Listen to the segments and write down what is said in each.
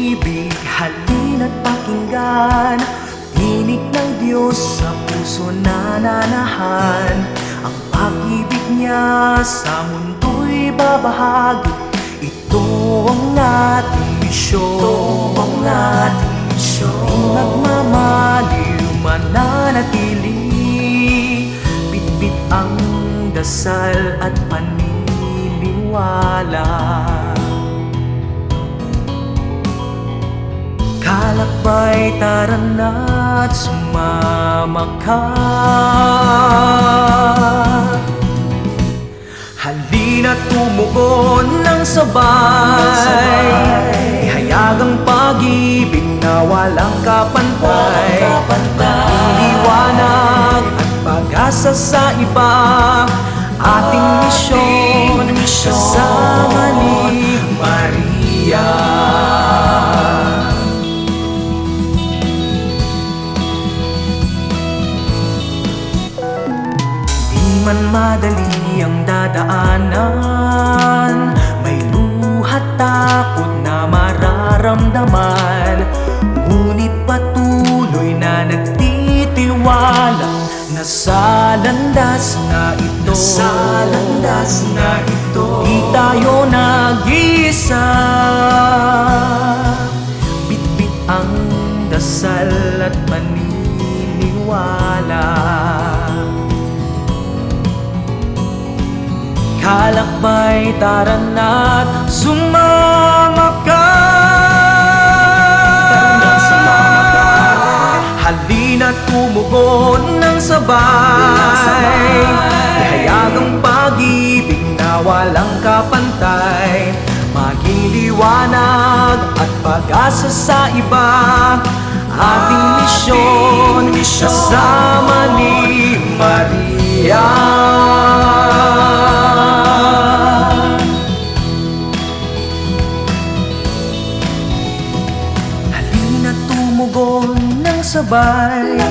pag-ibig, halina't pakinggan. Tinig ng Diyos sa puso nananahan. Ang pag-ibig niya sa mundo'y babahagi. Ito ang ating misyon. Di magmamaliw, mananatili. Bitbit ang dasal at paniniwala. Kalakbay, tara na't sumama ka. Halina't tumugon ng sabay. Ihayag ang pag-ibig na walang kapantay. Liwanag at pag-asa sa iba. Ating misyon kasama ni Maria. Man madali ang dadaanan, may luha takot na mararamdaman. Ngunit patuloy na nagtitiwala na sa landas na ito, di tayo nag-isa. Bitbit ang dasal at paniniwala. Kalakbay, tara na't sumama ka. Halina't tumugon ng sabay. Ihayag ang pag-ibig na walang kapantay. Maging liwanag at pag-asa sa iba. Ating misyon kasama ni Maria. Tumugon ng sabay.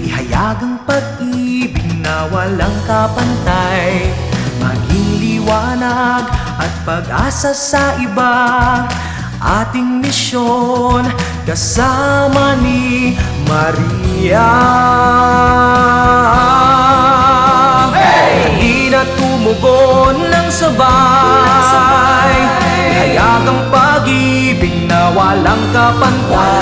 Ihayag ang pag-ibig na walang kapantay. Maging liwanag at pag-asa sa iba. Ating misyon kasama ni Maria. Halina't tumugon ng sabay. Ihayag ang pag-ibig na walang kapantay.